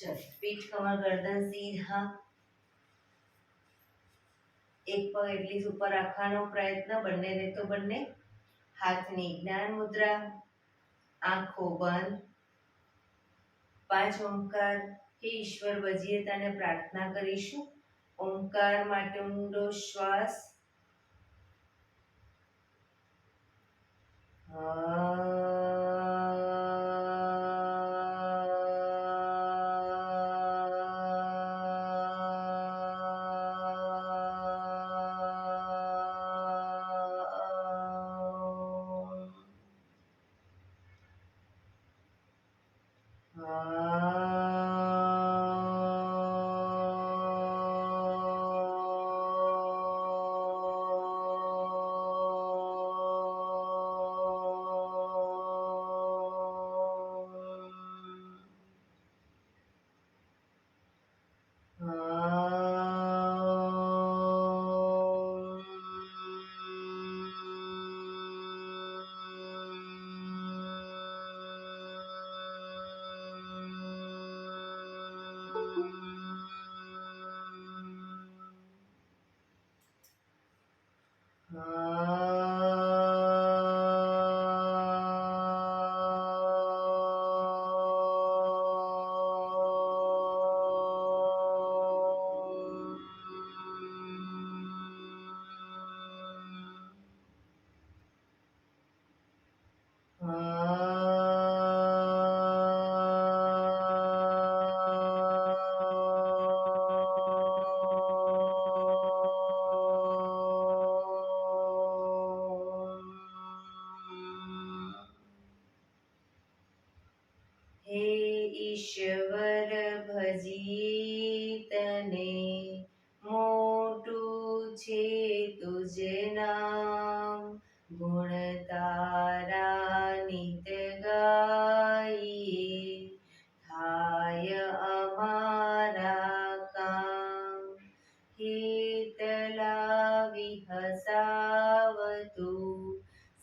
चलो, पीठ कमर गर्दन सीधा, एक पग एटलीस्ट ऊपर રાખવાનો પ્રયત્ન, બંને ને તો બંને હાથની જ્ઞાન મુદ્રા, આંખો બંધ, 5 ઓમકાર હે ઈશ્વર વજીયતાને પ્રાર્થના કરીશું. ઓમકાર માટે ઊંડો શ્વાસ, ઈશ્વર ભજી તને, મોટું છે તુજ નામ, ગુણ તારા નિત ગાઈએ, થાય અમારા કામ. હેતલા વિહસાવતું,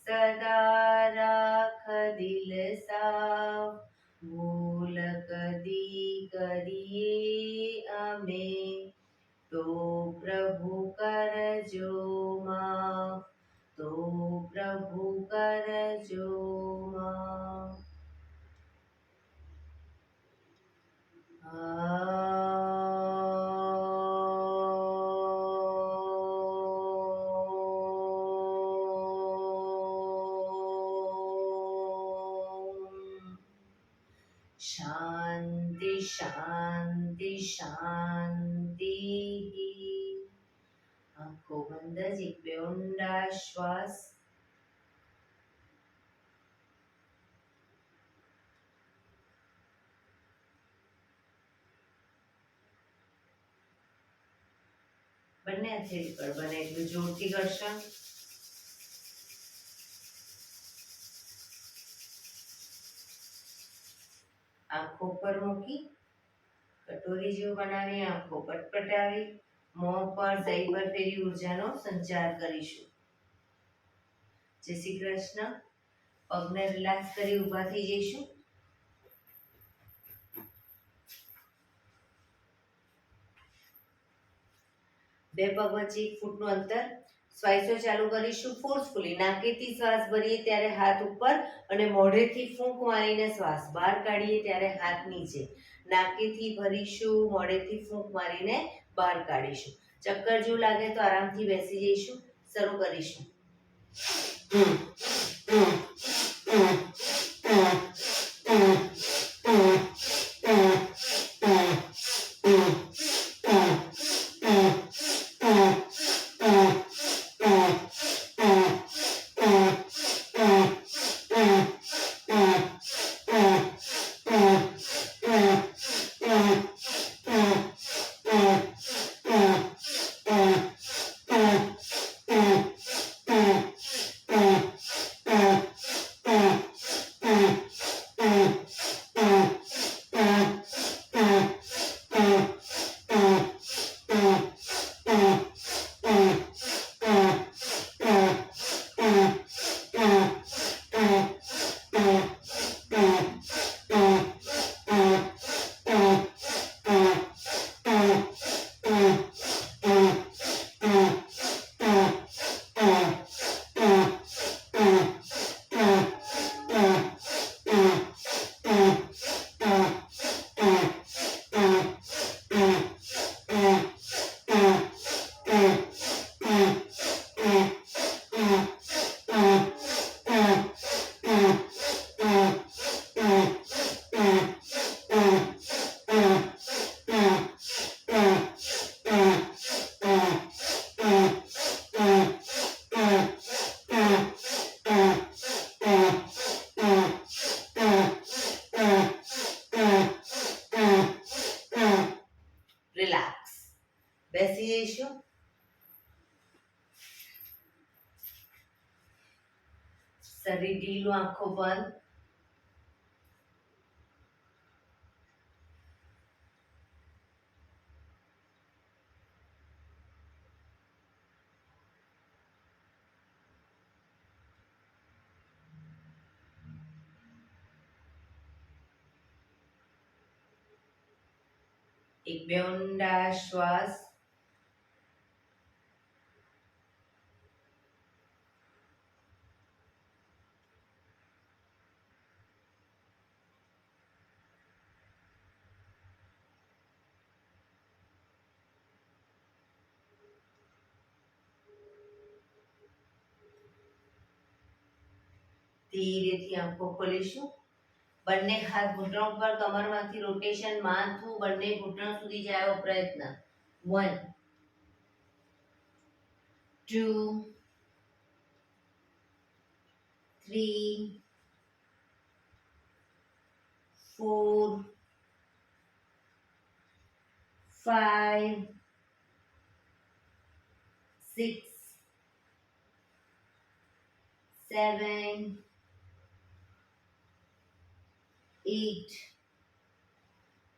સદા રાખ દિલ સાફ, ભૂલ કદી કરીએ અમે તો પ્રભુ કરજો માફ, તો પ્રભુ કરજો માફ. શાંતિ શાંતિ શાંતિ. આંખો બંધ જ એક બે ઊંડા શ્વાસ. બંને હાથેથી કર, બને એટલું જોરથી કરશો. આંખો પર મૂકી કટોરી જેવું બનાવી આંખો પટપટાવી મોં પર દહીં પર ફેરી ઉર્જાનો સંચાર કરીશું. જય શ્રી કૃષ્ણ. પગને રિલેક્સ કરી ઊભા થઈ જઈશું. બે પગ વચ્ચે 1 ફૂટનું અંતર. શ્વાસો ચાલુ કરીશું ફોર્સફુલી. નાકેથી શ્વાસ ભરીએ ત્યારે હાથ ઉપર અને મોઢેથી ફૂંક મારીને શ્વાસ બહાર કાઢીએ ત્યારે હાથ નીચે. નાકેથી ભરીશું, મોઢેથી ફૂંક મારીને બહાર કાઢીશું. ચક્કર જેવું લાગે તો આરામથી બેસી જઈશું. શરૂ કરીશું. શરીર ઢીલું, આંખો બંધ. એક બે ઊંડા શ્વાસ. ધીરેથી આંખો ખોલીશું. બંને હાથ ઘૂંટણ પર, કમરમાંથી રોટેશન, માથું બંને ઘૂંટણ સુધી જાય એવો પ્રયત્ન. 1 2 3 4 5 6 7 8.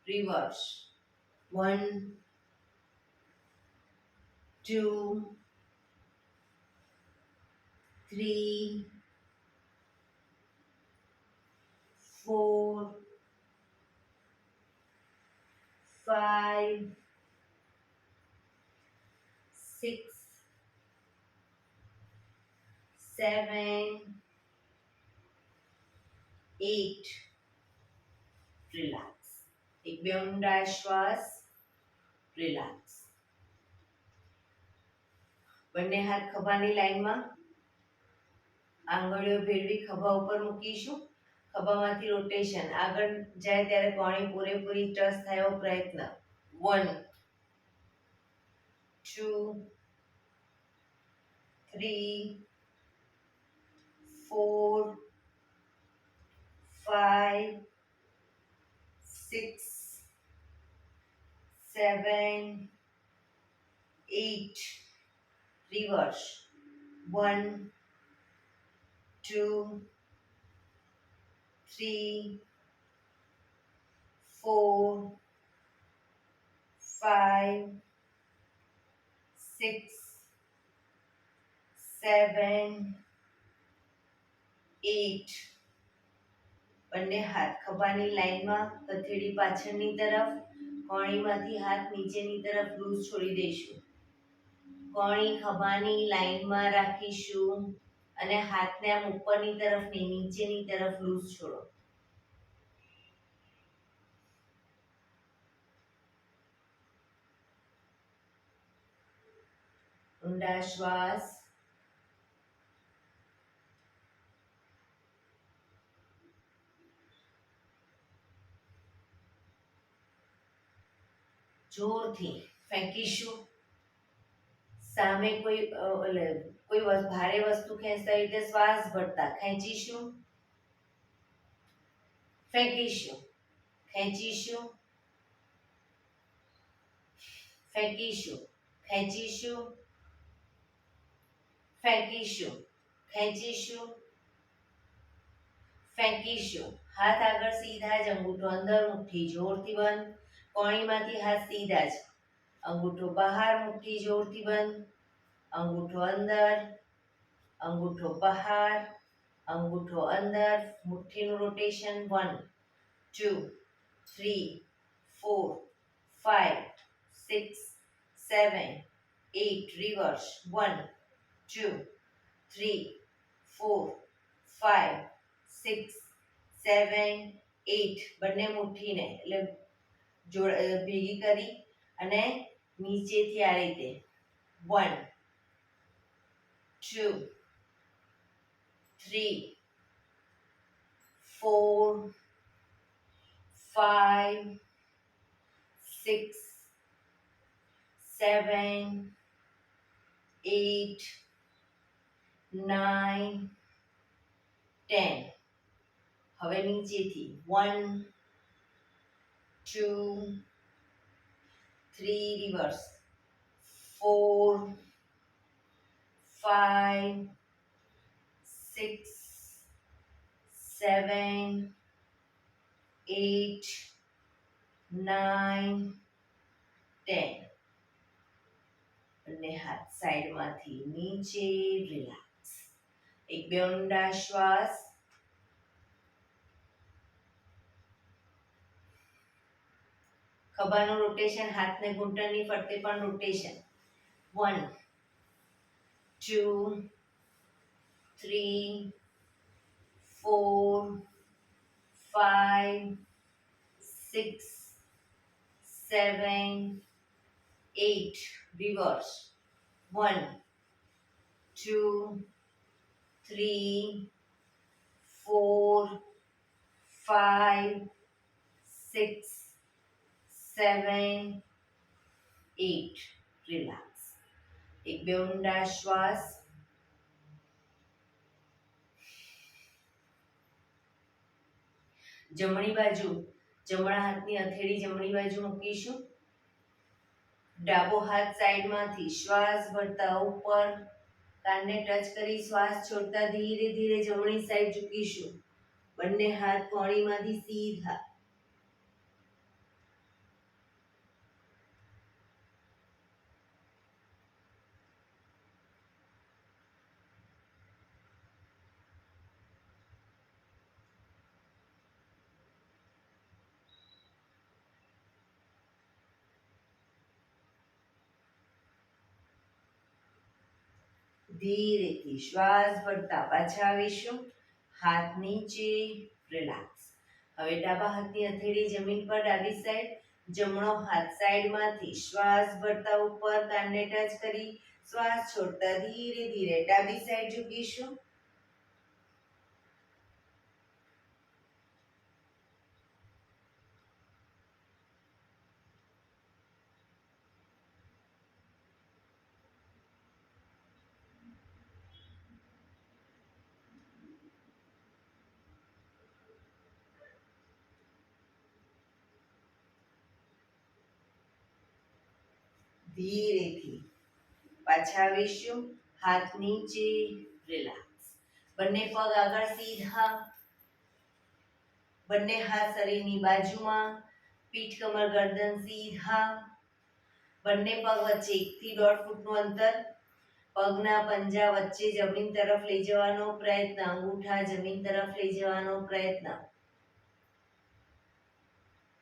Reverse. 1 2 3 4 5 6 7 8. રિલેક્સ. એક બે ઊંડા શ્વાસ. રિલેક્સ. બંને હાથ ખભાની લાઈનમાં, આંગળીઓ ભેળવી ખભા ઉપર મૂકીશું. ખભામાંથી રોટેશન, આગળ જાય ત્યારે કોણી પૂરેપૂરી ટચ થાય એવો પ્રયત્ન. 1 2 3 4 5 6 7 8. Reverse. 1 2 3 4 5 6 7 8. બંને હાથ ખભાની લાઈનમાં, હથેળી પાછળની તરફ, કોણીમાંથી હાથ નીચેની તરફ લૂઝ છોડી દઈશું. કોણી ખભાની લાઈનમાં રાખીશું અને હાથને આમ ઉપરની તરફ નહીં, નીચેની તરફ લૂઝ છોડો. ઊંડા શ્વાસ. જોરથી ફેંકીશું. સામે કોઈ ભારે વસ્તુ ખેંચતા રીતે શ્વાસ ભરતા ખેંચીશું, ફેંકીશું, ખેંચીશું, ફેંકીશું, ખેંચીશું, ફેંકીશું, ખેંચીશું, ફેંકીશું. હાથ આગળ સીધા જ, અંગૂઠો અંદર, મુઠ્ઠી જોરથી બંધ. કોણીમાંથી હાથ સીધા જ, અંગૂઠો બહાર, મુઠ્ઠી જોરથી બંધ. અંગૂઠો અંદર, અંગૂઠો બહાર, અંગૂઠો અંદર, મુઠ્ઠીનું રોટેશન. 1 2 3 4 5 6 7 8. રિવર્સ. 1 2 3 4 5 6 7 8. બંને મુઠ્ઠીને એટલે ભેગી કરી અને નીચેથી આ રીતે 1 2 3 4 5 6 7 8 9 10. હવે નીચેથી 1 2 3. રિવર્સ. 4 5 6 7 8 9 10 અને હાથ સાઈડમાંથી નીચે રિલેક્સ. એક બે ઊંડા શ્વાસ. ખભાનું રોટેશન, હાથને ઘૂંટણની ફરતે પણ રોટેશન. 1 2 3 4 5 6 7 8 reverse. 1 2 3 4 5 6 7 8 રિલેક્સ. એક બે ઊંડા શ્વાસ. જમણી બાજુ જમણા હાથની હથેળી જમણી બાજુ મૂકીશું. ડાબો હાથ સાઈડમાંથી શ્વાસ ભરતા ઉપર કાનને ટચ કરી શ્વાસ છોડતા ધીરે ધીરે જમણી સાઈડ ઝૂકીશું. બંને હાથ કોણીમાંથી સીધા. ધીરેથી શ્વાસ ભરતા પાછા આવીશું. હાથ નીચે, રિલેક્સ. હવે ડાબા હાથની હથેળી જમીન પર ડાબી સાઈડ, જમણો હાથ સાઈડમાંથી શ્વાસ ભરતા ઉપર કાનને ટચ કરી શ્વાસ છોડતા ધીરે ધીરે ડાબી સાઈડ ઝૂકીશું. ધીરેથી પાછા આવીશું. હાથ નીચે, રિલેક્સ. બંને પગ આગળ સીધા. બંને હાથ શરીરની બાજુમાં. પીઠ કમર ગરદન સીધા. બંને પગ વચ્ચે 1 થી 1.5 ફૂટનું અંતર. પગના પંજા વચ્ચે જમીન તરફ લઈ જવાનો પ્રયત્ન. અંગૂઠા જમીન તરફ લઈ જવાનો પ્રયત્ન.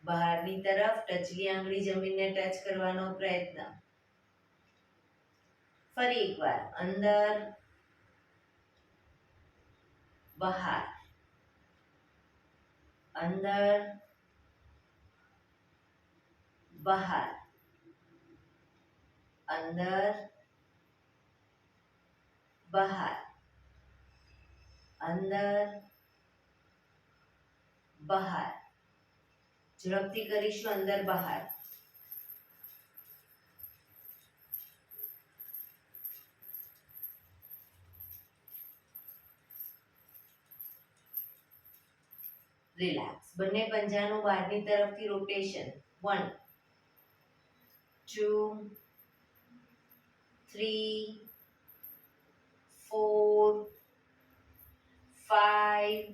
બહારની તરફ ટચલી આંગળી જમીનને ટચ કરવાનો પ્રયત્ન. ફરી એકવાર અંદર, બહાર, અંદર, બહાર, અંદર, બહાર, અંદર, બહાર. ઝડપથી કરીશું. અંદર બહાર. રિલેક્સ. બંને પંજાનું બહારની તરફથી રોટેશન. 1 2 3 4 5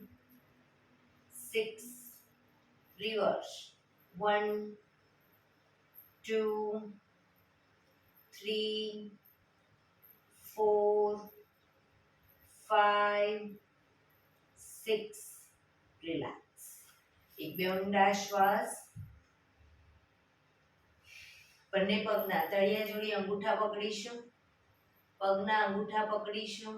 6 reverse. 1 2 3 4 5 6 રિલેક્સ. એક બે ઊંડા શ્વાસ. બંને પગના તળિયા જોડી અંગૂઠા પકડીશું. પગના અંગૂઠા પકડીશું.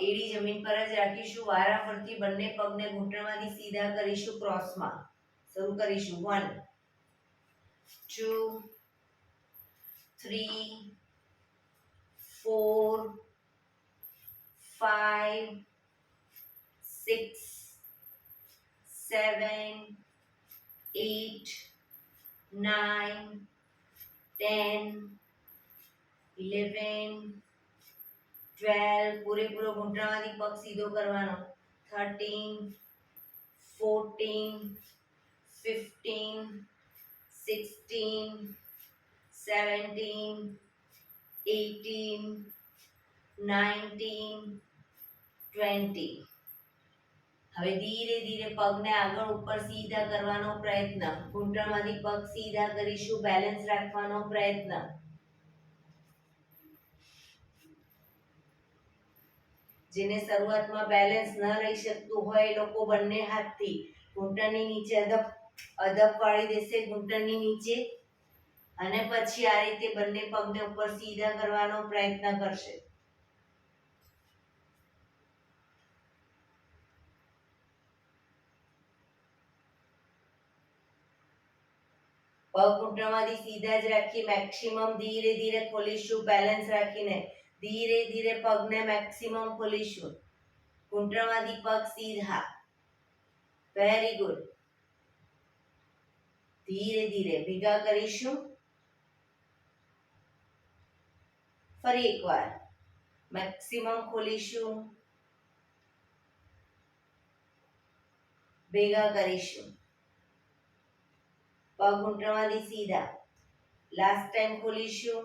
એડી જમીન પર જ રાખીશું. વારા ફરતી બંને પગને ઘૂંટણમાંથી સીધા કરીશું. ક્રોસમાં શરૂ કરીશું. 1 2 3 4 5 6 7 8 9 10 11 12. પૂરેપૂરો ઘૂંટણમાંથી પગ સીધો કરવાનો. 13 14 15 16 17 18 19, 20. હવે ધીરે ધીરે પગને આગળ ઉપર સીધા કરવાનો પ્રયત્ન. ઘૂંટણમાંથી પગ સીધા કરીશું, બેલેન્સ રાખવાનો પ્રયત્ન. જેને શરૂઆતમાં બેલેન્સ ન રહી શકતું હોય એ લોકો બંને હાથથી ઘૂંટણની નીચે અદબ વાળી દેશે, ઘૂંટણની નીચે, અને પછી આ રીતે બંને પગને ઉપર સીધા કરવાનો પ્રયત્ન કરશે. પગ ઘૂંટણમાંથી સીધા જ રાખી મેક્સિમમ ધીરે ધીરે ખોલીશું, બેલેન્સ રાખીને ધીરે ધીરે પગને મેક્સિમમ ખોલીશું. ઘૂંટણમાંથી પગ સીધા. Very good. ધીરે ધીરે ભેગા કરીશું. ફરી એકવાર મેક્સિમમ ખોલીશું, ભેગા કરીશું. પગ ઘૂંટણમાંથી સીધા. લાસ્ટ ટાઈમ ખોલીશું,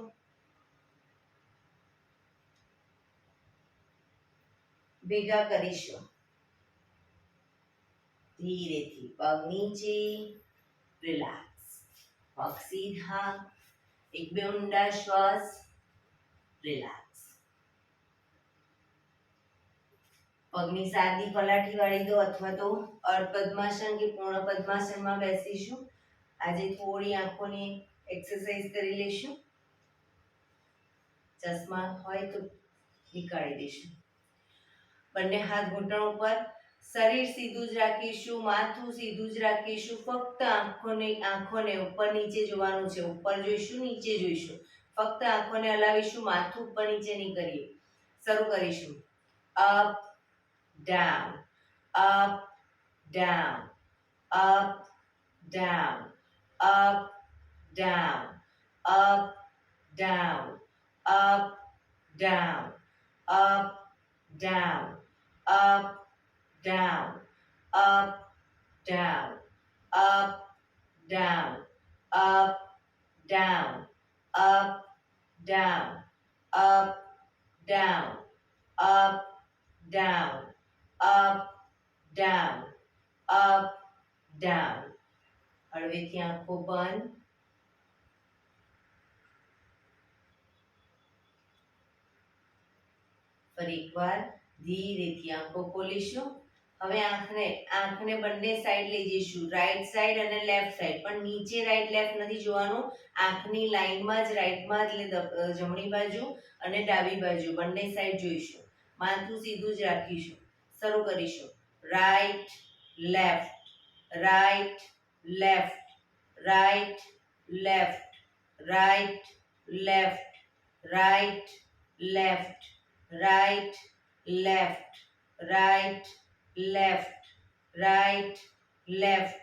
ભેગા કરીશું. ધીરેથી પગ નીચે, રિલેક્સ. પગ સીધા, એક બે ઊંડા શ્વાસ, રિલેક્સ. પગની સાદી પલાઠી વાળી દો અથવા તો અર્ધ પદ્માસન કે પૂર્ણ પદ્માસનમાં બેસીશું. આજે થોડી આંખોની એક્સરસાઇઝ કરી લઈશું. ચશ્મા હોય તો નીકાળી દઈશું. બંને હાથ ઘૂંટણ ઉપર, શરીર સીધું જ રાખીશું, માથું સીધું જ રાખીશું. ફક્ત આંખોને ઉપર નીચે જોવાનું છે. ઉપર જોઈશું, નીચે જોઈશું. ફક્ત આંખોને હલાવીશું, માથું ઉપર નીચે નહીં કરીએ. શરૂ કરીશું. Up down, up down, up down, up down, up down, up down, up down, up, down, up, down, up, down, up, down, up, down, up, down, up, down, up, down, up, down. હળવેથી આંખો બંધ. ફરી એકવાર ધીરેથી આંખો ખોલીશું. હવે આંખને બંને side લઈ જઈશું, રાઈટ સાઈડ અને લેફ્ટ સાઈડ. પણ નીચે રાઈટ લેફ્ટ નથી જોવાનું. આંખની લાઈનમાં જ રાઈટમાં જ જમણી બાજુ અને ડાબી બાજુ બંને સાઈડ જોઈશું. માથું સીધું જ રાખીશું. શરૂ કરીશું. Right left, right left, right left, right left, right left, right left, right, left, right, left,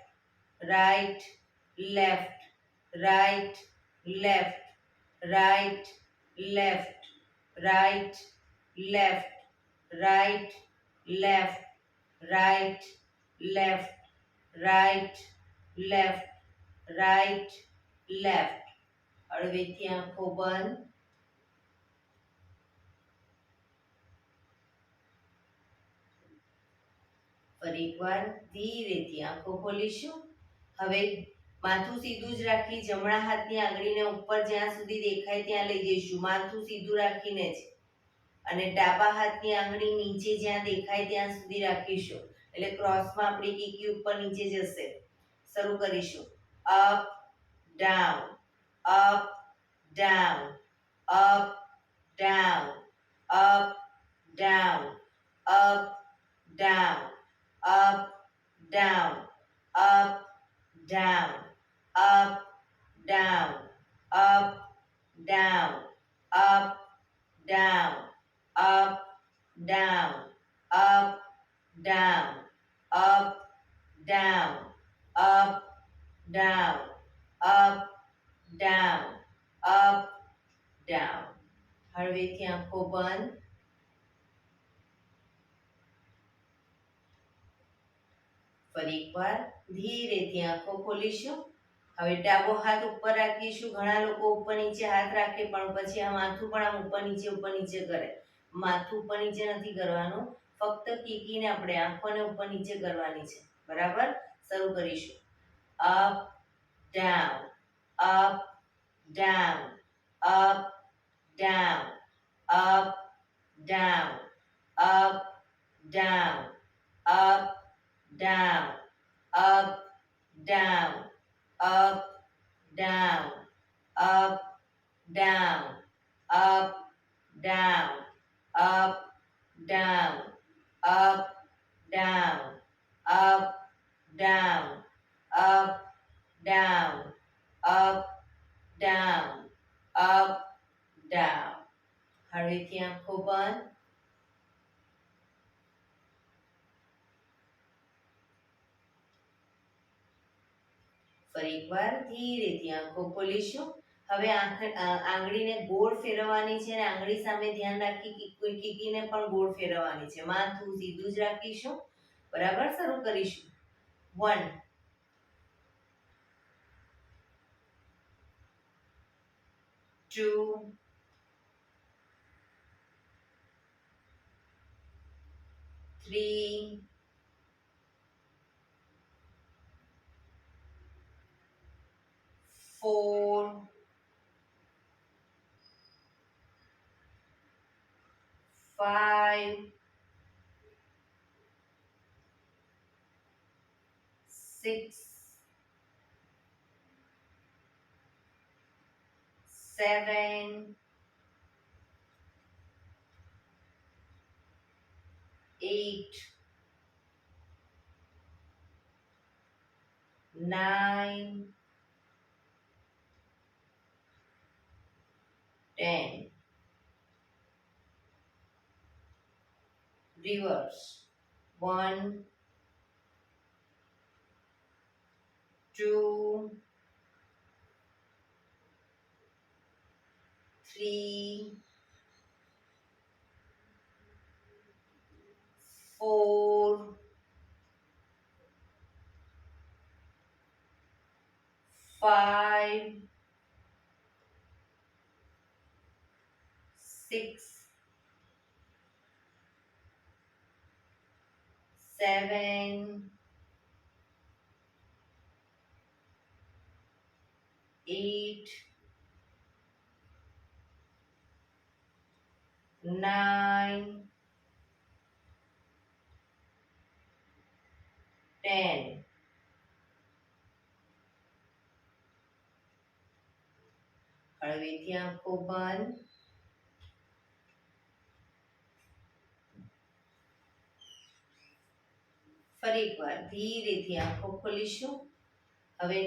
right, left, right, left, right, left, right, left, right, left, right, left, right, left, right, left. હળવેથી આંખો બંધ. ફરી એકવાર ધીરેથી આંખો ખોલીશું. હવે માથું સીધું જ રાખી જમણા હાથની આંગળીને ઉપર જ્યાં સુધી દેખાય ત્યાં લઈ જઈશું. માથું સીધું રાખીને જ. અને ડાબા હાથની આંગળી નીચે જ્યાં દેખાય ત્યાં સુધી રાખીશું. એટલે ક્રોસમાં આપણી કીકી ઉપર નીચે જશે. શરૂ કરીશું. Up down, up down, up down, up down, up down, up, down, up, down, up, down, up, down, up, down, up, down, up, down, up, down, up, down, up, down, up, down. હળવેથી આંખો બંધ. ફરી એકવાર ધીરેથી આંખો ખોલીશું. હવે ડાબો હાથ ઉપર રાખીશું. ઘણા લોકો ઉપર નીચે હાથ રાખે પણ પછી આ માથું પણ આમ ઉપર નીચે કરે. માથું ઉપર નીચે નથી કરવાનું, ફક્ત કીકીને આપણે આંખોને ઉપર નીચે કરવાની છે. બરાબર, શરૂ કરીશું. Up down, up down, up down, up down, up down, up down, up down, up down, up down, up down, up down, up down, up down, up down, up down, up down. હળવેથી આંખો બંધ. ફરી એકવાર ધીરેથી આંખો ખોલીશું. હવે આંગળીને ગોળ ફેરવવાની છે અને આંગળી સામે ધ્યાન રાખી કે કોઈ કીકીને પણ ગોળ ફેરવવાની છે. માથું સીધું જ રાખીશું. બરાબર, શરૂ કરીશું. 1 2 3 4 5 6 7 8 9 10. Reverse. 1 2 3 4 5 6 7 8 9 10. હળવેથી આંખો બંધ. ફરી એકવાર ધીરેથી આંખો ખોલીશું. હવે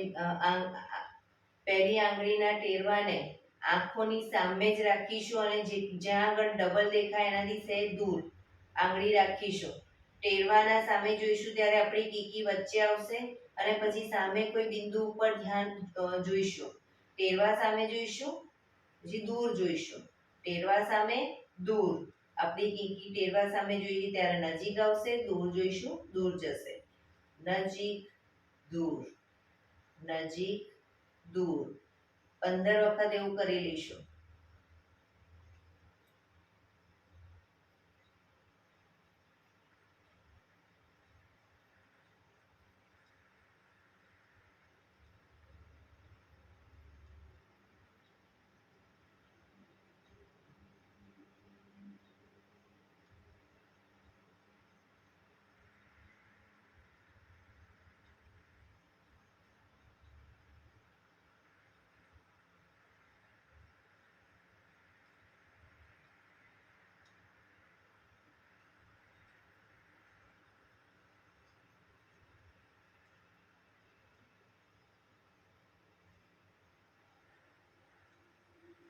પહેલી આંગળીના ટેરવાને આંખોની સામે જ રાખીશું અને જ્યાં આગળ ડબલ દેખાય એનાથી સહેજ દૂર આંગળી રાખીશું. ટેરવાના સામે જોઈશું ત્યારે આપણી કીકી વચ્ચે આવશે અને પછી સામે કોઈ બિંદુ ઉપર ધ્યાન જોઈશું. ટેરવા સામે જોઈશું, પછી દૂર જોઈશું. ટેરવા સામે, દૂર. આપણી કીકી ટેરવા સામે જોઈએ ત્યારે નજીક આવશે, દૂર જોઈશું, દૂર જશે. નજીક, દૂર, નજીક, દૂર. 15 વખત એવું કરી લઈશું.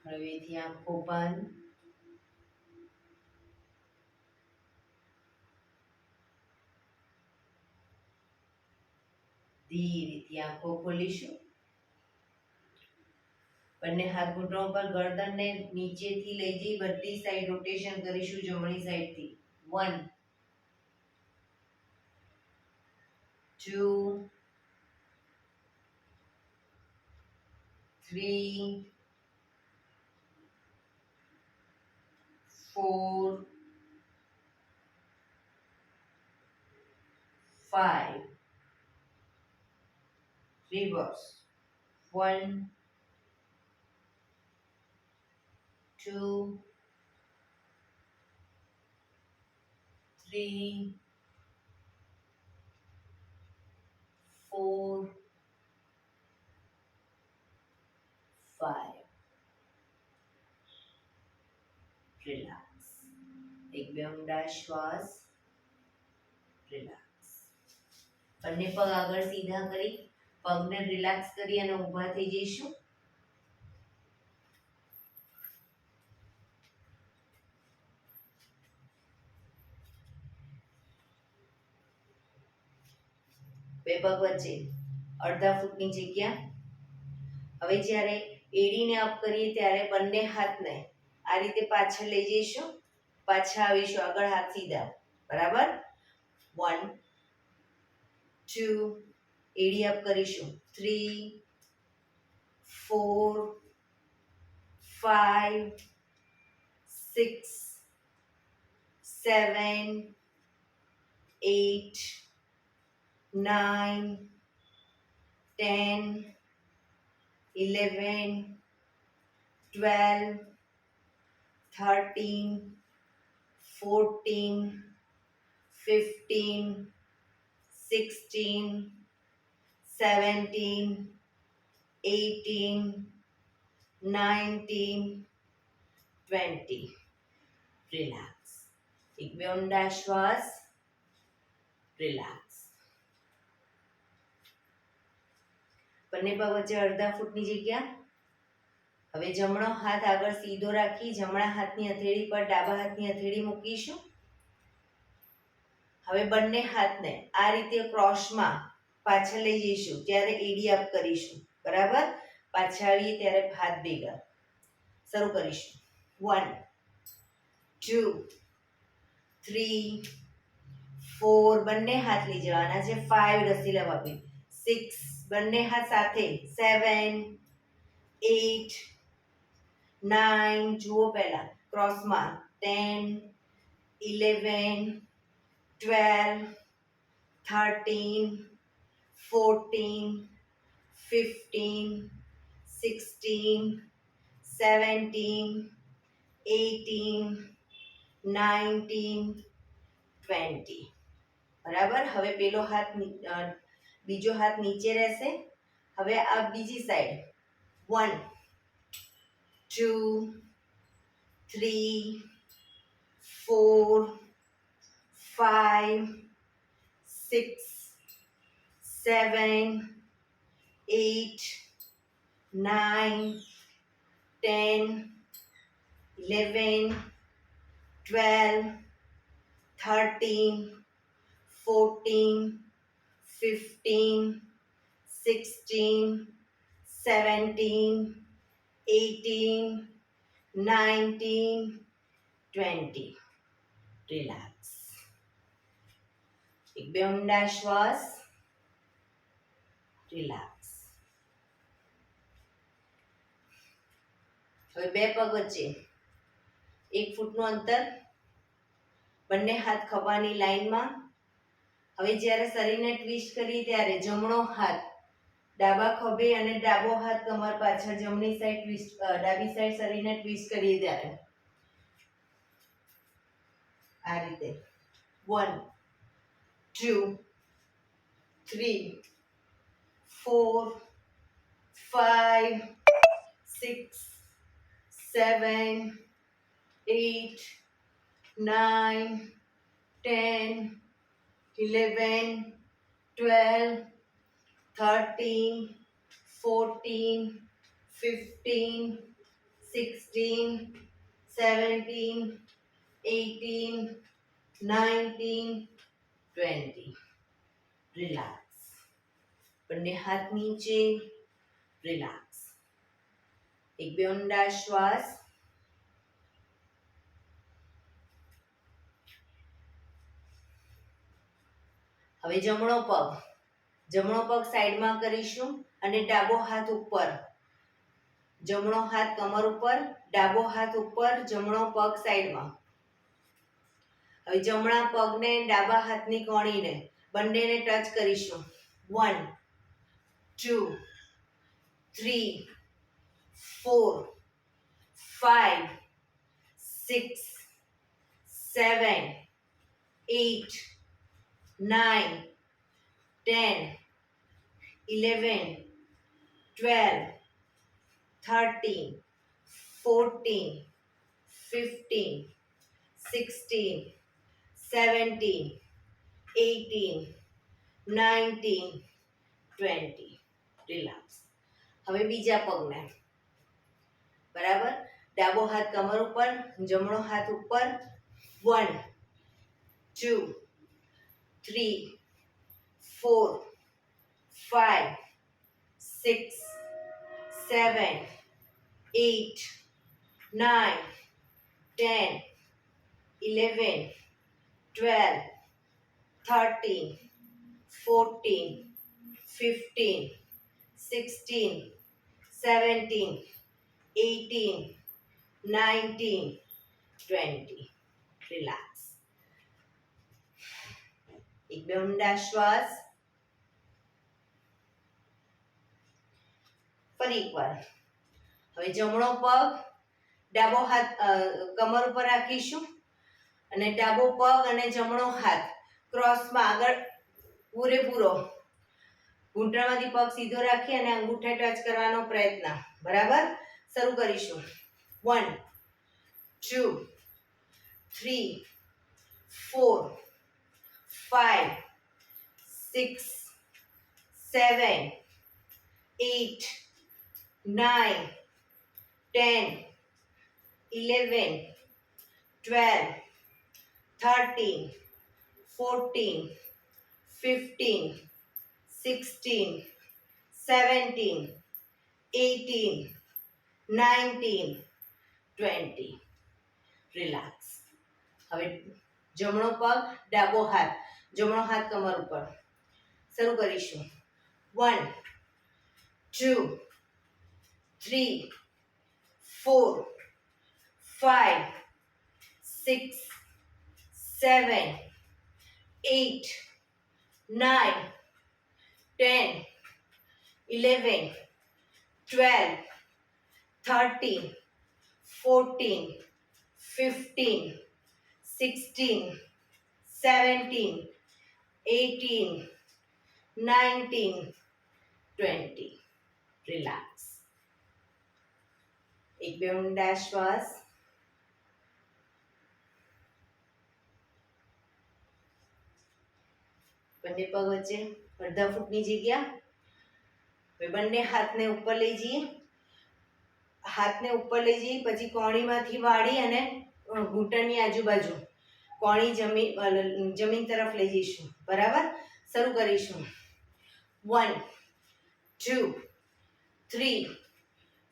હળવેથી આંખો બંધ. ધીરેથી આંખો ખોલીશું. બંને હાથ ઘૂંટણો પર ગરદનને નીચેથી લઈ જઈ બધી સાઈડ રોટેશન કરીશું, જમણી સાઈડથી. 1 2 3 4 5 reverse 1 2 3 4 5 રિલેક્સ. એક બે ઊંડા શ્વાસ. રિલેક્સ. બંને પગ આગળ સીધા કરી પગને રિલેક્સ કરી અને ઊભા થઈ જઈશું. બે પગ વચ્ચે અડધા ફૂટની જગ્યા. હવે જ્યારે એડીને અપ કરીએ ત્યારે બંને હાથને આ રીતે પાછળ લઈ જઈશું. પાછા આવીશું આગળ હાથ સીધા. બરાબર. 1 2 એડી અપ કરીશું. 3 4 5 6 7 8 9 10 11 12 13 14 15 16 17 18 19 20 રિલેક્સ. એક બે ઊંડા શ્વાસ. રિલેક્સ. બંને પગ વચ્ચે અડધા ફૂટની જગ્યા. હવે જમણો હાથ આગળ સીધો રાખી જમણા હાથની હથેળી પર ડાબા હાથની હથેળી મૂકીશું. હવે બંને હાથને આ રીતે ક્રોસમાં પાછળ લઈ જઈશું ત્યારે એડી અપ કરીશું. બરાબર. પાછા આવીએ ત્યારે હાથ ભેગા. શરૂ કરીશું. 1 2 3 4 બંને હાથ લઈ જવાના છે. 5 રસી લંબાવી. 6 બંને હાથ સાથે. 7 8 9 જુઓ પહેલા ક્રોસમાં. 10 11 12 13 14 15 16 17 18 19 20. બરાબર. હવે પેલો હાથ બીજો હાથ નીચે રહેશે. હવે આ બીજી સાઈડ. 1 2 3 4 5 6 7 8 9 10 11 12 13 14 15 16 17 18 19 20. રિલેક્સ. એક બે ઊંડા શ્વાસ. રિલેક્સ. હવે બે પગ વચ્ચે 1 ફૂટનું અંતર. બંને હાથ ખભાની લાઈનમાં. હવે જ્યારે શરીરને ટ્વિસ્ટ કરીએ ત્યારે જમણો હાથ ડાબા ખભે અને ડાબો હાથ કમર પાછળ. જમણી સાઈડ ટ્વિસ્ટ ડાબી સાઈડ શરીરને ટ્વિસ્ટ કરીએ ત્યારે આ રીતે. 1 2 3 4 5 6 7 8 9 10 11 12 13 14 15 16 17 18 19 20. રિલેક્સ. બંને હાથ નીચે. રિલેક્સ. એક બે ઊંડા શ્વાસ. હવે જમણો પગ સાઈડમાં કરીશું અને ડાબો હાથ ઉપર. જમણો હાથ કમર ઉપર, ડાબો હાથ ઉપર, જમણો પગ સાઈડમાં. હવે જમણા પગને ડાબા હાથની કોણીને બંનેને ટચ કરીશું. 1 2 3 4 5 6 7 8 9 10 11 12 13 14 15 16 17 18 19 20. રિલેક્સ. હવે બીજા પગને બરાબર, ડાબો હાથ કમર ઉપર, જમણો હાથ ઉપર. 1 2 3 4 5 6 7 8 9 10 11 12 13 14 15 16 17 18 19 20. રિલેક્સ. એક બે ઊંડા શ્વાસ. ફરી એકવાર. હવે જમણો પગ ડાબો હાથ કમર ઉપર રાખીશું અને ડાબો પગ અને જમણો હાથ ક્રોસમાં આગળ પૂરેપૂરો ઘૂંટણમાંથી પગ સીધો રાખી અને અંગૂઠે ટચ કરવાનો પ્રયત્ન. બરાબર, શરૂ કરીશું. 1 2 3 4 5 6 7 8 9 10 11 12 13 14 15 16 17 18 19 20. રિલેક્સ. હવે જમણો પગ ડાબો હાથ, જમણો હાથ કમર ઉપર. શરૂ કરીશું. 1 2 3 4 5 6 7 8 9 10 11 12 13 14 15 16 17 18 19 20. રિલેક્સ. એક બે ઊંડા શ્વાસ. બંને પગ વચ્ચે અડધા ફૂટની જગ્યા. હવે બંને હાથને ઉપર લઈ જઈએ. હાથને ઉપર લઈ જઈએ પછી કોણીમાંથી વાળી અને ઘૂંટણની આજુબાજુ કોણી જમીન તરફ લઈ જઈશું. બરાબર, શરૂ કરીશું. 1 2 3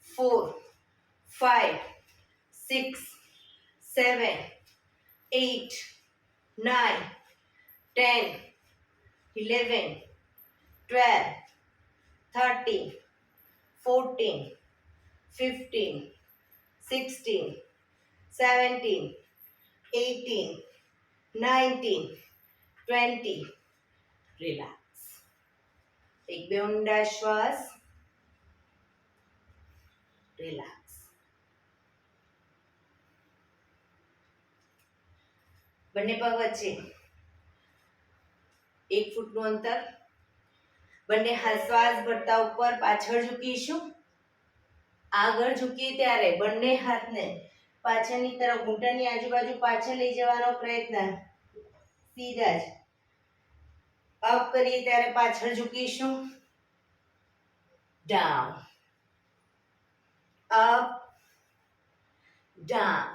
4 5 6 7 8 9 10 11 12 13 14 15 16 17 18 19 20. રિલેક્સ. એક બે ઊંડા શ્વાસ. રિલેક્સ. બંને પગ વચ્ચે 1 ફૂટનું અંતર. બંને હાથ શ્વાસ ભરતા ઉપર પાછળ ઝૂકીશું. આગળ ઝૂકીએ ત્યારે બંને હાથને પાછળની તરફ ઘૂંટણની આજુબાજુ પાછળ લઈ જવાનો પ્રયત્ન. સીધા જ અપ કરીએ ત્યારે પાછળ ઝૂકીશું. Down, up, down,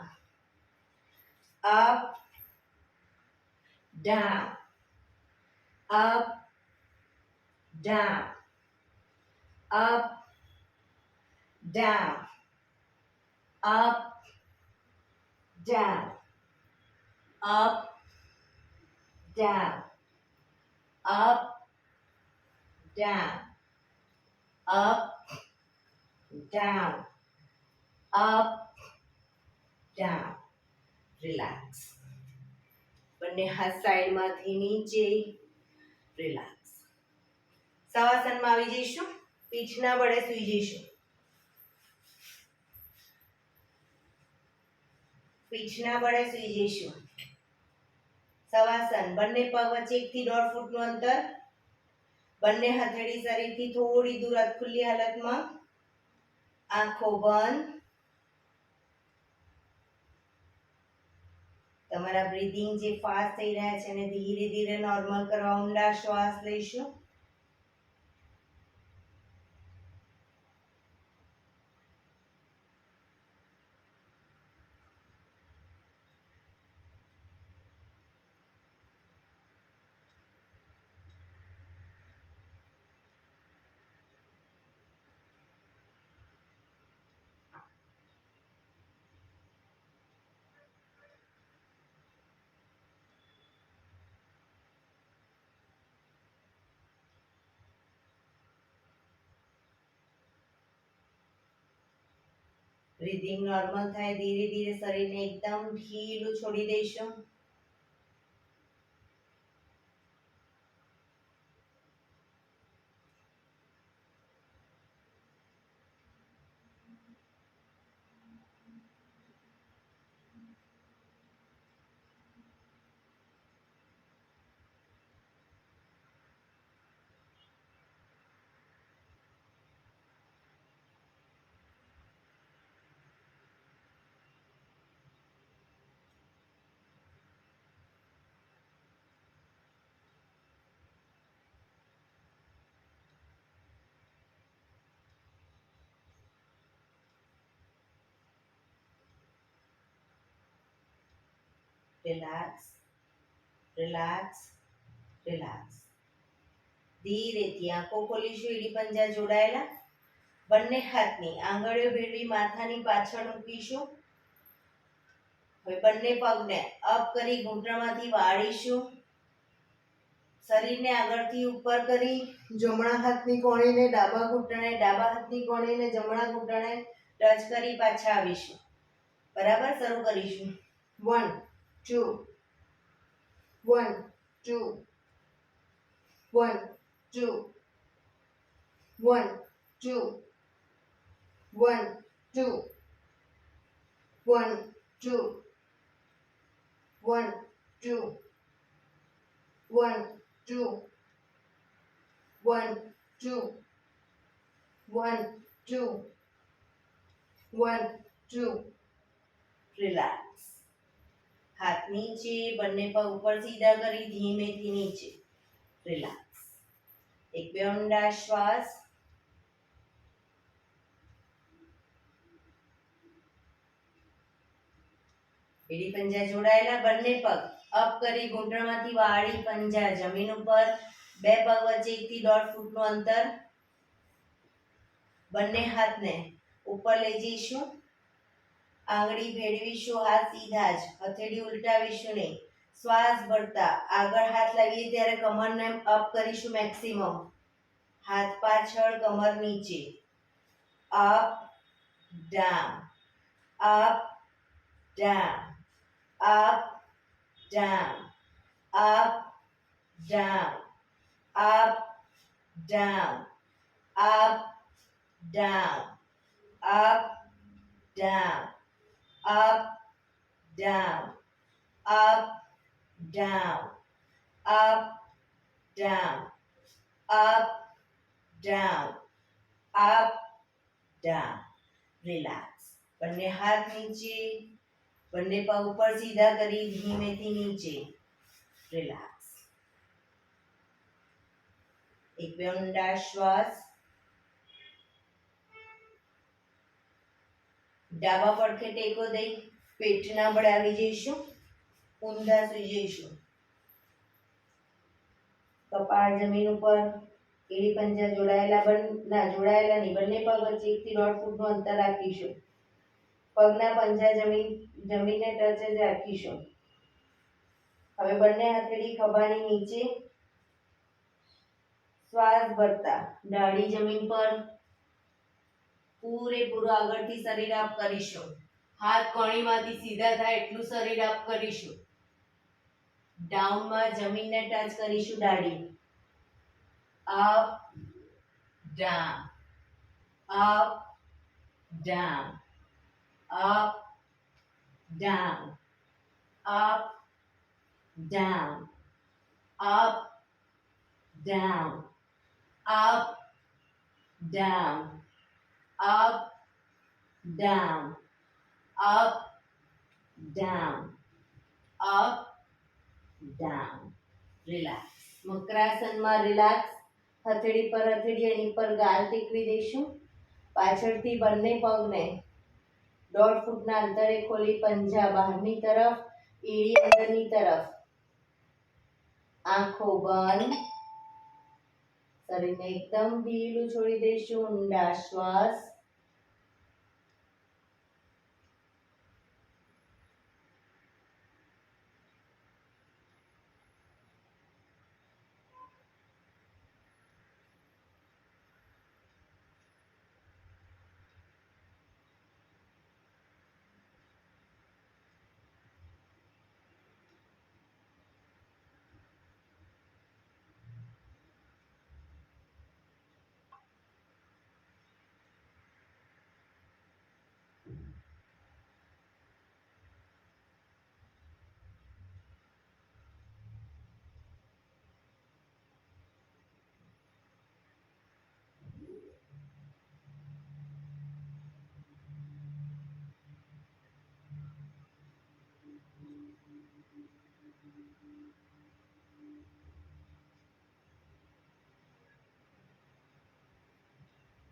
up, down, up, down, up, down, up, down, up, down, up, down, up, down, up, down. Relax. બંને હાથ સાઈડમાંથી નીચે, રિલેક્સ. શવાસનમાં આવી જઈશું. પીઠના વડે સૂઈ જઈશું. પીઠના વડે સૂઈ જઈશું. શવાસન. બંને પગ વચ્ચે 1 થી 1.5 ફૂટનું અંતર. બંને હથેળી શરીરથી થોડી દૂર ખુલ્લી હાલતમાં. આંખો બંધ. તમારા બ્રીથિંગ જે ફાસ્ટ થઈ રહ્યા છે એને ધીરે ધીરે નોર્મલ કરવા ઊંડા શ્વાસ લઈશું. બ્રીથિંગ નોર્મલ થાય ધીરે ધીરે શરીરને એકદમ ઢીલું છોડી દઈશું. Relax, relax, relax. ધીરેથી આંખો ખોલીશું. એડી પંજા જોડાયેલા. બંને હાથની આંગળીઓ ભેળવી માથાની પાછળ મૂકીશું. હવે બંને પગને અપ કરી ઘૂંટણમાંથી વાળીશું. શરીરને આગળથી ઉપર કરી જમણા હાથની કોણીને ડાબા ઘૂંટણે, ડાબા હાથની કોણીને જમણા ઘૂંટણે ટચ કરી પાછા આવીશું. બરાબર. શરૂ કરીશું. 1 2 1 2 1 2 1 2 1 2 1 2 1 2 1 2 1 2 1 2 1 2. રિલેક્સ. હાથ નીચે, બંને પગ ઉપર સીધા કરી ધીમેથી નીચે. રિલેક્સ. એક બે ઊંડા શ્વાસ. એડી પંજા જોડાયેલા. બંને પગ અપ કરી ઘૂંટણમાંથી વાળી પંજા જમીન ઉપર. બે પગ વચ્ચે 1 થી 1.5 ફૂટનું અંતર. બંને હાથને ઉપર લઈ જઈશું. આંગળી ભેળવીશું. હાથ સીધા જ. હથેળી ઉલટાવીશું નહીં. શ્વાસ ભરતા આગળ હાથ લાવીએ ત્યારે કમરને અપ કરીશું મેક્સિમમ. હાથ પાછળ, કમર નીચે. Up down, up down, up down, up down, up down, up down, up down, up, down, up, down, up, down, up, down, up, down. Relax. બંને હાથ નીચે, બંને પગ ઉપર સીધા કરી ધીમેથી નીચે. રિલેક્સ. એક બે ઊંડા શ્વાસ. ડાબા પડખે ટેકો દઈ પેટના બળે આવી જઈશું. ઊંધા સૂઈ જઈશું. કપાળ જમીન ઉપર. એડી પંજા જોડાયેલા જોડાયેલા નહીં. બંને પગ વચ્ચે 1 થી 1.5 ફૂટનું અંતર રાખીશું. પગના પંજા જમીનને ટચ જ રાખીશું. હવે બંને હથેળી ખભાની નીચે. શ્વાસ ભરતા દાઢી જમીન પર. પૂરેપૂરું આગળથી શરીર અપ કરીશું. હાથ કોણીમાંથી સીધા થાય એટલું શરીર અપ કરીશું. ડાઉનમાં જમીનને ટચ કરીશું દાઢી. Up down, up down, up down, up down, up down, up down, up down, up down, up down. Relax. મકરાસનમાં રિલેક્સ. હથેળી પર હથેળી એની પર ગાલ ટેકવી દઈશું. પાછળથી બંને પગને 1.5 ફૂટના અંતરે ખોલી પંજા બહારની તરફ, એડી અંદરની તરફ. આંખો બંધ. શરીરને એકદમ ઢીલું છોડી દઈશું. ઊંડા શ્વાસ.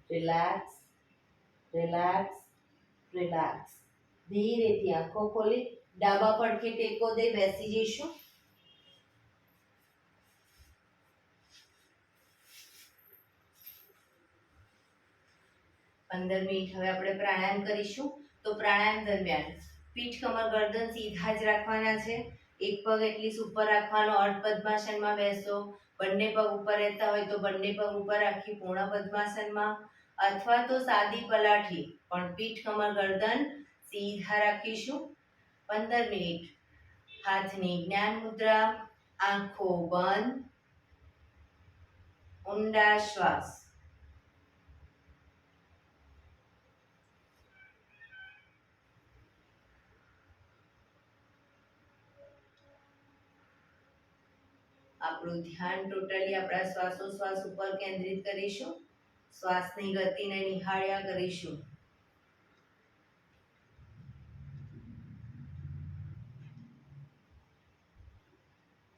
Relax, relax, relax. ધીરેથી આંખો ખોલી ડાબા પડખે ટેકો દે બેસી જઈશું. પંદર મિનિટ હવે આપણે પ્રાણાયામ કરીશું. તો પ્રાણાયામ દરમિયાન પીઠ, કમર, ગરદન સીધા જ રાખવાના છે. એક પગ એટલીસ્ટ ઉપર રાખવાનો. અર્ધ પદ્માસનમાં બેસો. બંને પગ ઉપર રહેતા હોય તો બંને પગ ઉપર રાખી પૂર્ણ પદ્માસનમાં, અથવા તો સાદી પલાઠી, પણ પીઠ, કમર, ગરદન સીધા રાખીશું. 15 મિનિટ હાથની જ્ઞાન મુદ્રા. આંખો બંધ. ઊંડા શ્વાસ. આપણું ધ્યાન ટોટલી આપણા શ્વાસોશ્વાસ ઉપર કેન્દ્રિત કરીશું. શ્વાસની ગતિને નિહાળ્યા કરીશું.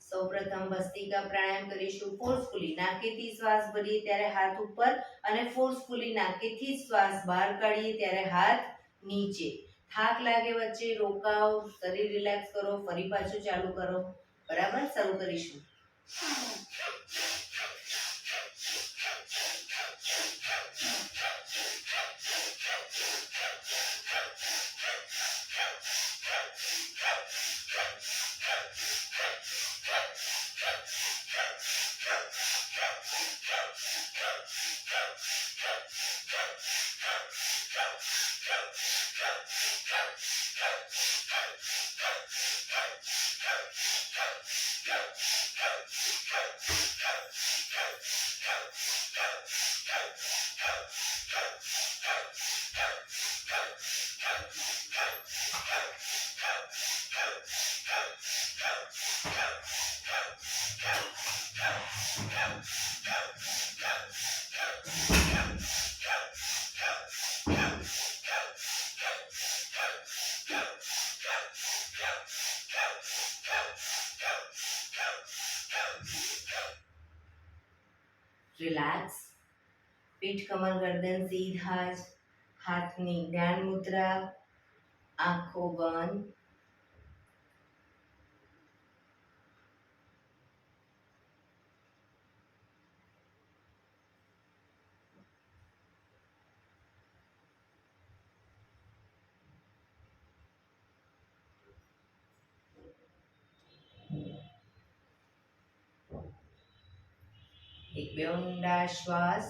સૌપ્રથમ ભસ્ત્રિકા પ્રાણાયામ કરીશું. ફોર્સફુલી નાકેથી શ્વાસ ભરીએ ત્યારે હાથ ઉપર અને ફોર્સફુલી નાકેથી શ્વાસ બહાર કાઢીએ ત્યારે હાથ નીચે. થાક લાગે વચ્ચે રોકાઓ, શરીર રિલેક્સ કરો, ફરી પાછું ચાલુ કરો. બરાબર, શરૂ કરીશું. રિલેક્સ. પીઠ, કમર, ગરદન સીધા જ. હાથની જ્ઞાન મુદ્રા. આંખો બંધ. એક બે ઊંડા શ્વાસ.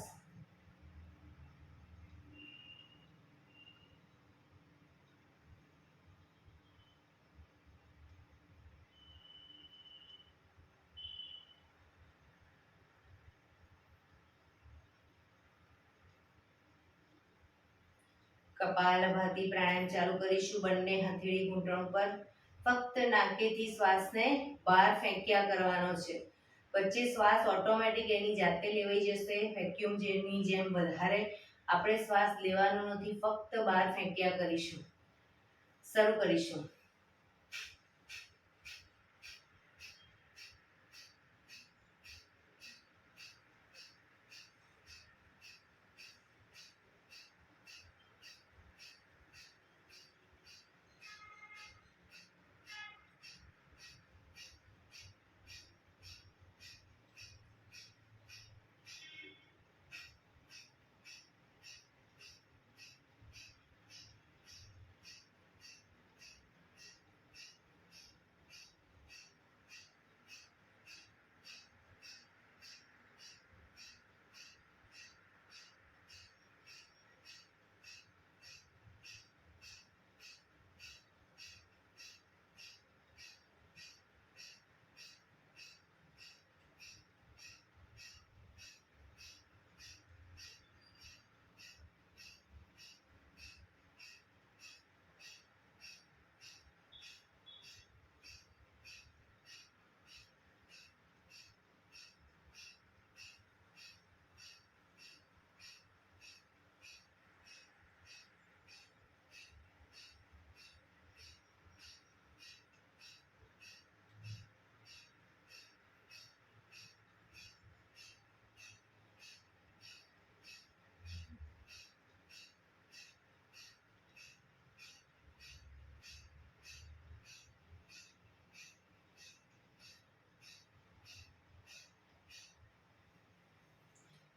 કપાલભાતિ પ્રાણાયામ ચાલુ કરીશું. બંને હથેળી ઘૂંટણ પર. ફક્ત નાકેથી શ્વાસને બહાર ફેંક્યા કરવાનો છે. વચ્ચે શ્વાસ ઓટોમેટિક એની જાતે લેવાઈ જશે. વેક્યુમ જેની જેમ વધારે આપણે શ્વાસ લેવાનો નથી, ફક્ત બહાર ફેંક્યા કરીશું. શરૂ કરીશું.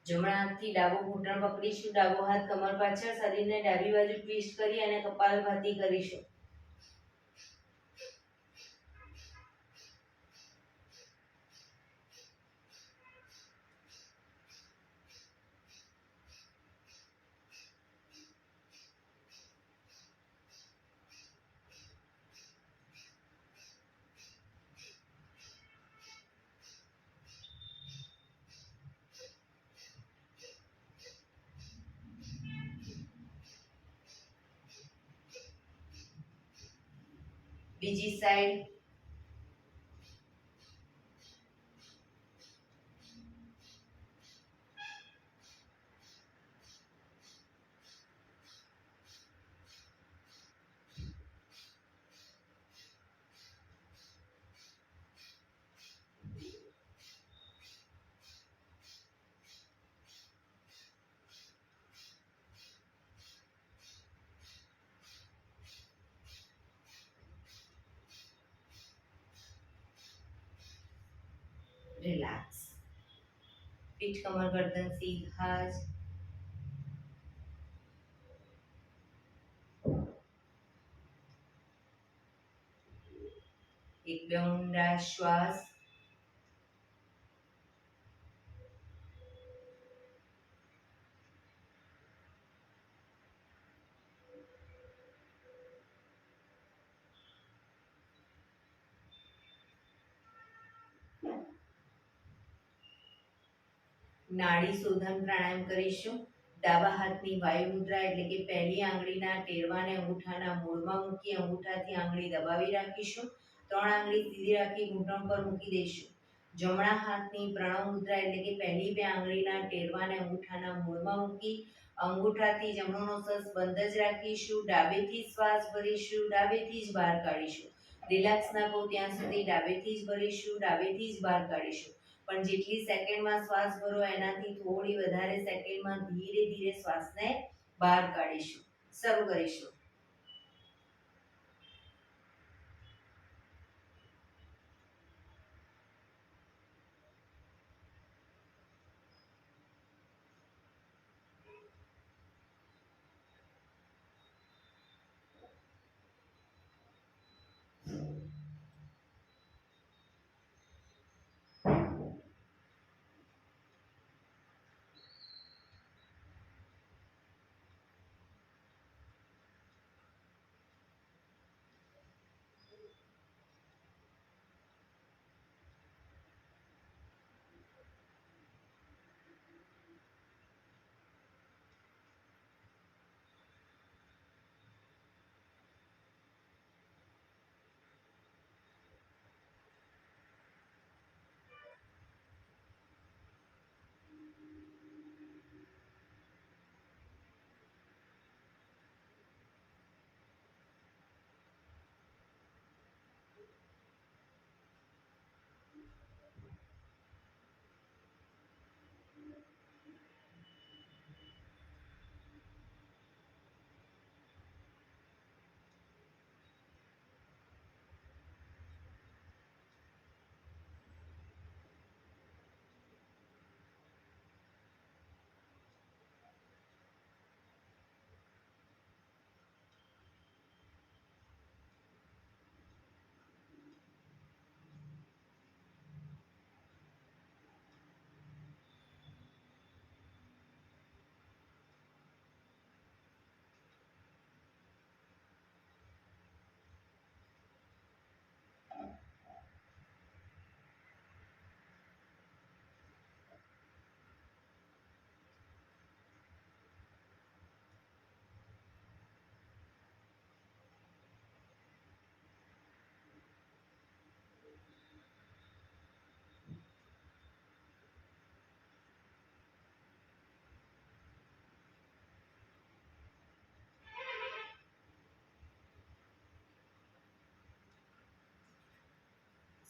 જમણા હાથથી ડાબો ઘૂંટણ પકડીશું. ડાબો હાથ કમર પાછળ, શરીરને ડાબી બાજુ ટ્વિસ્ટ કરી અને કપાલભાતિ કરીશું. બીજી સાઈડ. રિલેક્સ. પીઠ કમર ગરદન સીધા જ. એક બે ઊંડા શ્વાસ. નાડી શોધન પ્રાણાયામ કરીશું. ડાબા હાથની વાયુ મુદ્રા એટલે કે પહેલી આંગળીના ટેરવાને અંગૂઠાના મૂળમાં મૂકી અંગૂઠાથી આંગળી દબાવી રાખીશું. 3 આંગળી સીધી રાખી ઘૂંટણ પર મૂકી દઈશું. જમણા હાથની પ્રણવ મુદ્રા એટલે કે પહેલી 2 આંગળીના ટેરવાને અંગૂઠાના મૂળમાં મૂકી અંગૂઠાથી જમણો નોસસ બંધ જ રાખીશું. ડાબેથી શ્વાસ ભરીશું, ડાબેથી જ બહાર કાઢીશું. રિલેક્સ ના કહો ત્યાં સુધી ડાબેથી જ ભરીશું, ડાબેથી જ બહાર કાઢીશું. પણ જેટલી સેકન્ડમાં શ્વાસ ભરો એનાથી થોડી વધારે સેકન્ડમાં ધીરે ધીરે શ્વાસને બહાર કાઢીશું. શરૂ કરીશું.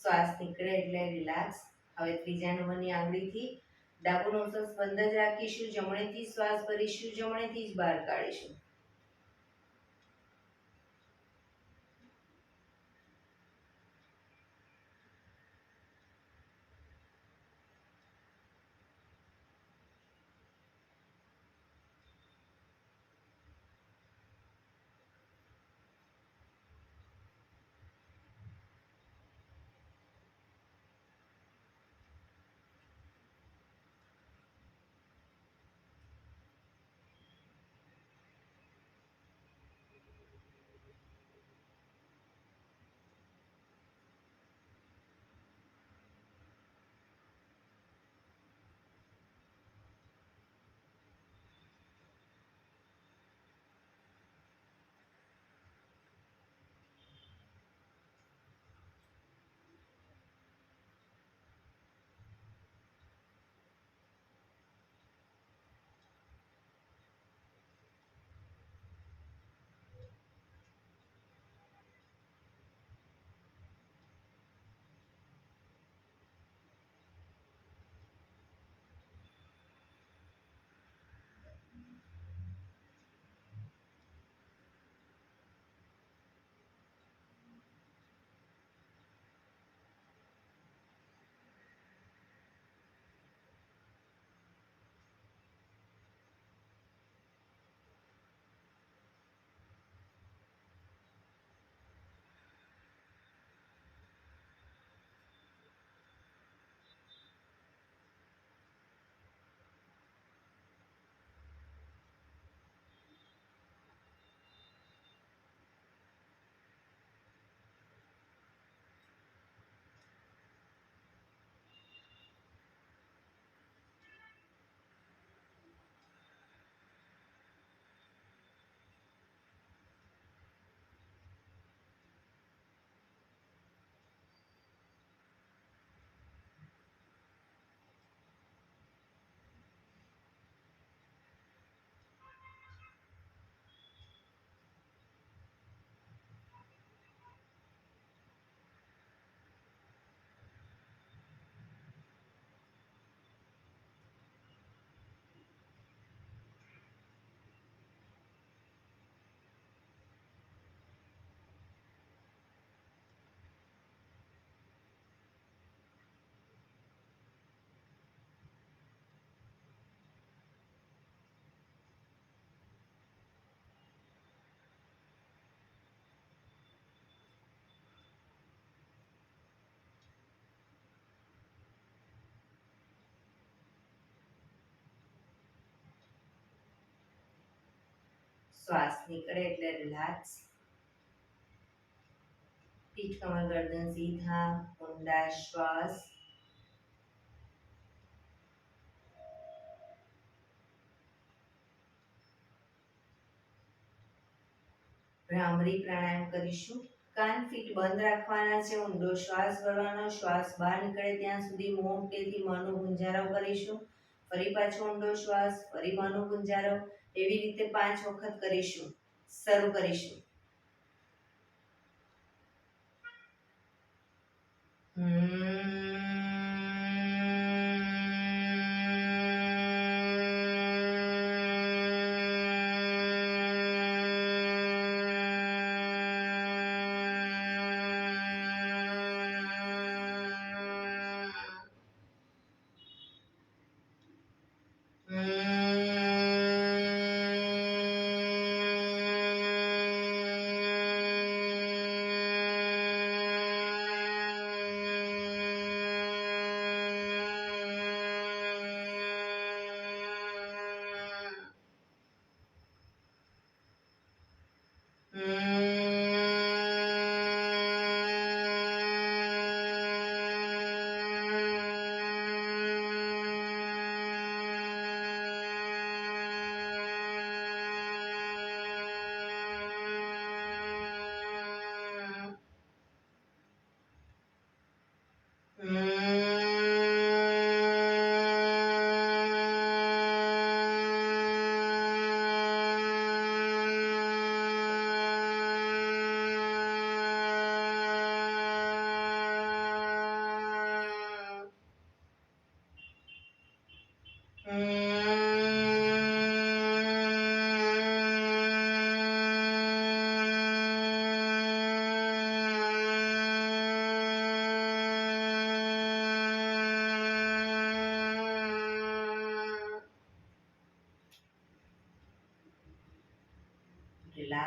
શ્વાસ નીકળે એટલે રિલેક્સ. હવે ત્રીજા નંબરની આંગળીથી ડાબુ નોઝલ્સ બંધ જ રાખીશું, જમણેથી શ્વાસ ભરીશું, જમણેથી જ બહાર કાઢીશું. શ્વાસ નીકળે એટલે રિલેક્સ. પીઠ કમર ગરદન સીધા, ઊંડા શ્વાસ. ભ્રામરી પ્રાણાયામ કરીશું. કાન ફીટ બંધ રાખવાના છે, ઊંડો શ્વાસ ભરવાનો, શ્વાસ બહાર નીકળે ત્યાં સુધી મોટેથી મોંનો ગુંજારો કરીશું. ફરી પાછો ઊંડો શ્વાસ, ફરી મોંનો ગુંજારો. એવી રીતે 5 વખત કરીશું. શરૂ કરીશું.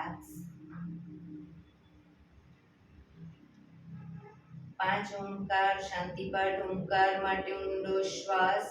રિલેક્સ. 5 ઓમકાર શાંતિપાઠ ઓમકાર માટે ઊંડો શ્વાસ.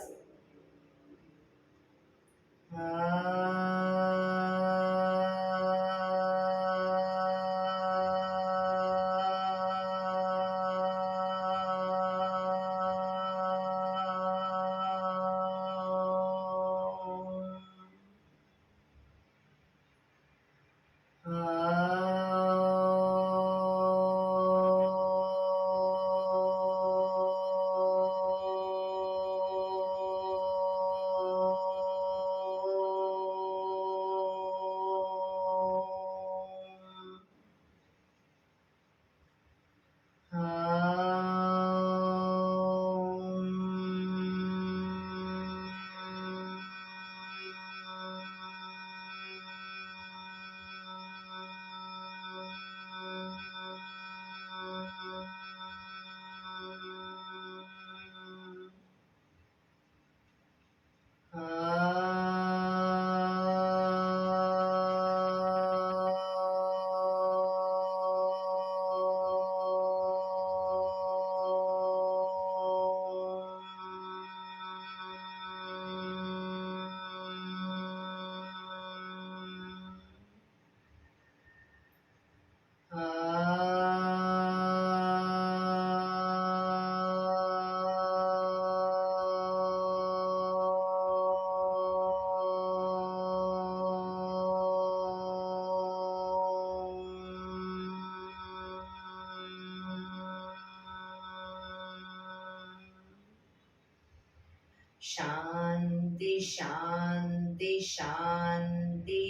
શાંતિ શાંતિ શાંતિ.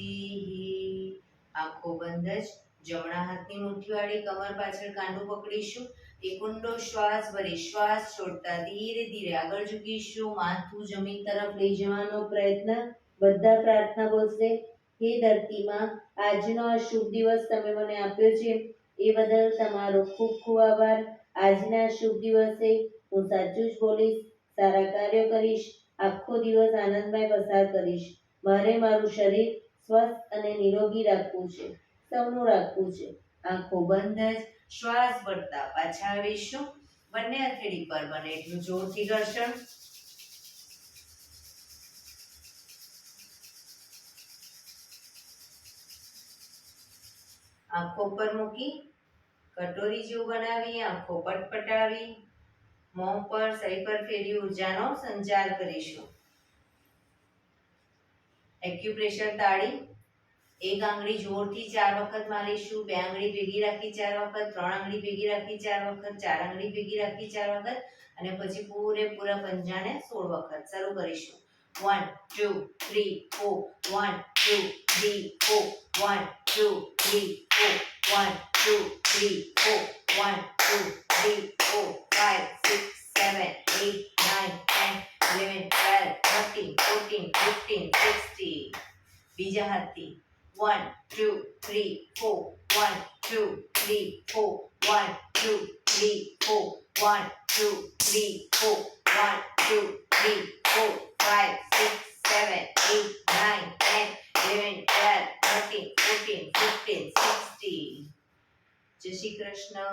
આંખો બંધ જ જમણા હાથની મુઠ્ઠીવાળી કમર પાછળ કાંડું પકડીશું. એક ઊંડો શ્વાસ ભરી શ્વાસ છોડતા ધીરે ધીરે આગળ ઝૂકીશું. માથું જમીન તરફ લઈ જવાનો પ્રયત્ન. બધા પ્રાર્થના બોલશે. હે ધરતીમાં, આજનો આ શુભ દિવસ તમે મને આપ્યો છે એ બદલ તમારો ખૂબ ખૂબ આભાર. આજના શુભ દિવસે હું સાચું જ બોલીશ, સારા કાર્યો કરીશ, આખો દિવસ આનંદમય પસાર કરીશ. મારે મારું શરીર સ્વસ્થ અને નિરોગી રાખવું છે, સૌનું રાખવું છે. આંખો બંધ જ શ્વાસ ભરતા પાછા આવીશું. બંને હથેળી પર બને એટલું જોરથી ઘર્ષણ. આંખો પર મૂકી કટોરી જેવું બનાવી આંખો પટપટાવી મોં પર સહી પર ફેરી ઉર્જાનો સંચાર કરીશું. એક્યુપ્રેશર તાળી. એક આંગળી જોરથી 4 વખત મારીશું. 2 આંગળી ભેગી રાખી 4 વખત, 3 આંગળી ભેગી રાખી 4 વખત, 4 આંગળી ભેગી રાખી 4 વખત અને પછી પૂરેપૂરા પંજાને 16 વખત. શરૂ કરીશું. 1 2 3 4 1 2 3 4 1 2 3 4 1 2 3 4 1 2 3 4 5 6 7 8 9 10 11 12 13 14 15 16. બીજા હાથથી 1 2 3 4 1 2 3 4 1 2 3 4 1 2 3 4 1 2 3 4 5 6 7 8 9 10 11 12 13 14 15 16. જય શ્રી કૃષ્ણ.